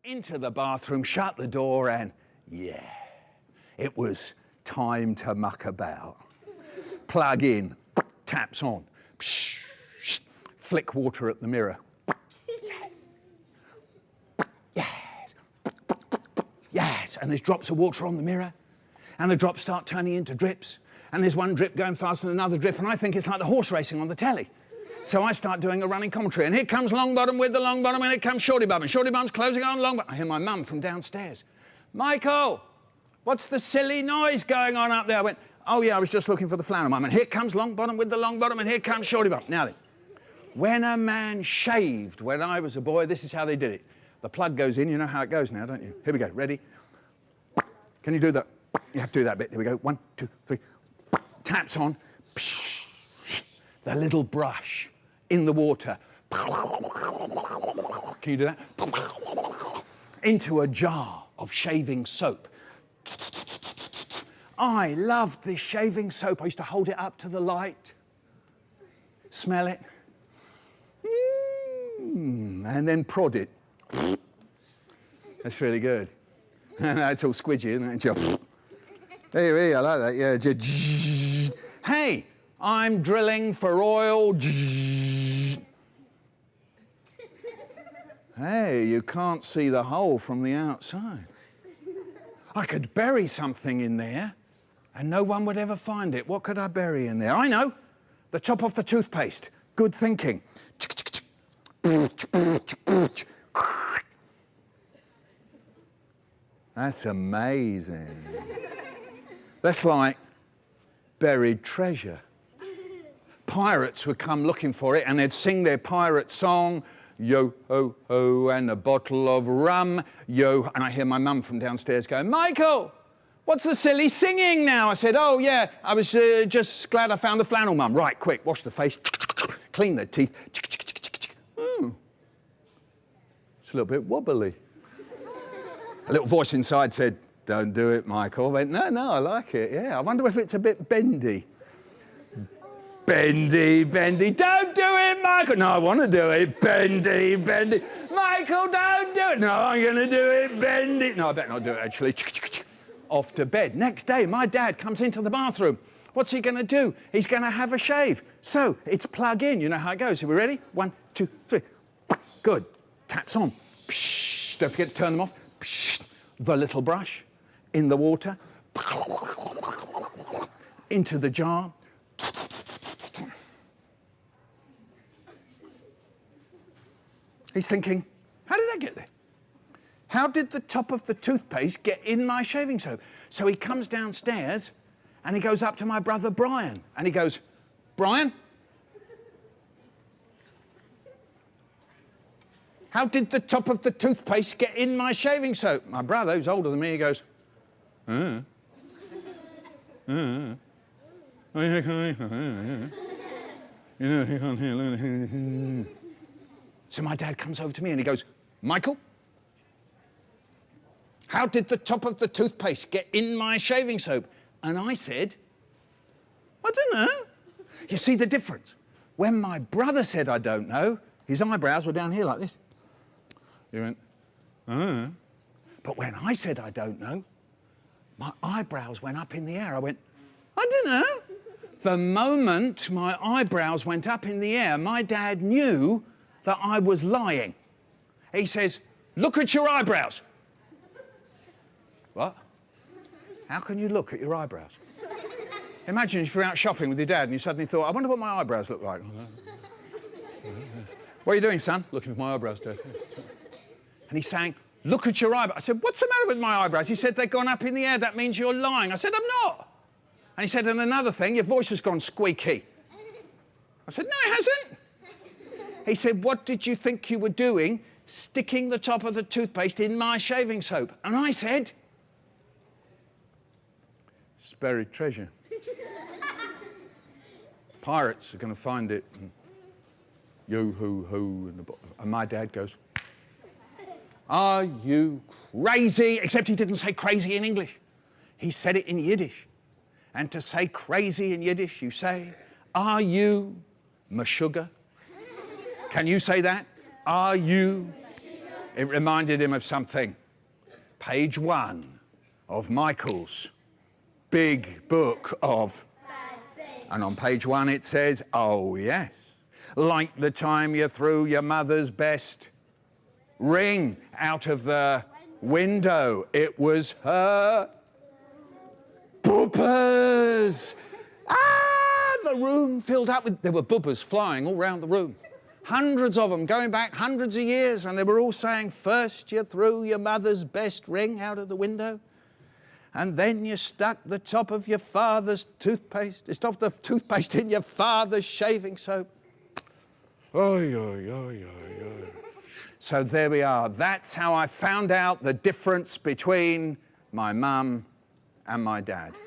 into the bathroom, shut the door, and yeah, it was time to muck about. Plug in, taps on, flick water at the mirror. Yes, yes, and there's drops of water on the mirror, and the drops start turning into drips, and there's one drip going faster than another drip, and I think it's like the horse racing on the telly. So I start doing a running commentary, and here comes Longbottom with the long bottom, and here comes Shorty Bum, and Shorty Bum's closing on Longbottom. I hear my mum from downstairs. Michael, what's the silly noise going on up there? I went, oh yeah, I was just looking for the flannel, Mum. And here comes Longbottom with the long bottom, and here comes Shorty Bum. Now then, when a man shaved when I was a boy, this is how they did it. The plug goes in, you know how it goes now, don't you? Here we go, ready? Can you do that? You have to do that bit. Here we go, 1, 2, 3. Taps on. The little brush in the water. Can you do that? Into a jar of shaving soap. I loved this shaving soap. I used to hold it up to the light, smell it, and then prod it. That's really good. It's all squidgy, isn't it? Hey, I like that, yeah. Hey, I'm drilling for oil. Hey, you can't see the hole from the outside. I could bury something in there and no one would ever find it. What could I bury in there? I know. The top off the toothpaste. Good thinking. That's amazing. That's like buried treasure. Pirates would come looking for it and they'd sing their pirate song, yo ho ho, and a bottle of rum, yo. And I hear my mum from downstairs going, Michael, what's the silly singing now? I said, oh yeah, I was just glad I found the flannel, Mum. Right, quick, wash the face, clean the teeth. It's a little bit wobbly. A little voice inside said, don't do it, Michael. I went, no, I like it, yeah. I wonder if it's a bit bendy. Bendy, don't do it, Michael. No, I want to do it, bendy. Michael, don't do it. No, I'm going to do it, bendy. No, I better not do it, actually. Off to bed. Next day, my dad comes into the bathroom. What's he going to do? He's going to have a shave. So, it's plug in. You know how it goes. Are we ready? 1, 2, 3. Good. Taps on. Don't forget to turn them off. The little brush in the water. Into the jar. He's thinking, how did that get there? How did the top of the toothpaste get in my shaving soap? So he comes downstairs and he goes up to my brother Brian and he goes, Brian? How did the top of the toothpaste get in my shaving soap? My brother, who's older than me, he goes, So my dad comes over to me and he goes, Michael, how did the top of the toothpaste get in my shaving soap? And I said, I don't know. You see the difference? When my brother said I don't know, his eyebrows were down here like this. He went, But when I said I don't know, my eyebrows went up in the air. I went, I don't know. The moment my eyebrows went up in the air, my dad knew that I was lying. He says, look at your eyebrows. What? How can you look at your eyebrows? Imagine if you're out shopping with your dad and you suddenly thought, I wonder what my eyebrows look like. What are you doing, son? Looking for my eyebrows, Dad. And he's saying, look at your eyebrows. I said, what's the matter with my eyebrows? He said, they've gone up in the air. That means you're lying. I said, I'm not. And he said, and another thing, your voice has gone squeaky. I said, no, it hasn't. He said, what did you think you were doing sticking the top of the toothpaste in my shaving soap? And I said, it's buried treasure. Pirates are going to find it. And yo-ho-ho. And my dad goes, are you crazy? Except he didn't say crazy in English. He said it in Yiddish. And to say crazy in Yiddish, you say, are you Meshuggah? Can you say that? Are you? It reminded him of something. Page 1 of Michael's big book of... And on page 1 it says, oh yes, like the time you threw your mother's best ring out of the window. It was her bubbers. The room filled up with... There were bubbers flying all around the room. Hundreds of them, going back hundreds of years, and they were all saying, first you threw your mother's best ring out of the window, and then you stuck the top of your father's toothpaste, stuck the toothpaste in your father's shaving soap. Oy, oy, oy, oy, oy. So there we are. That's how I found out the difference between my mum and my dad.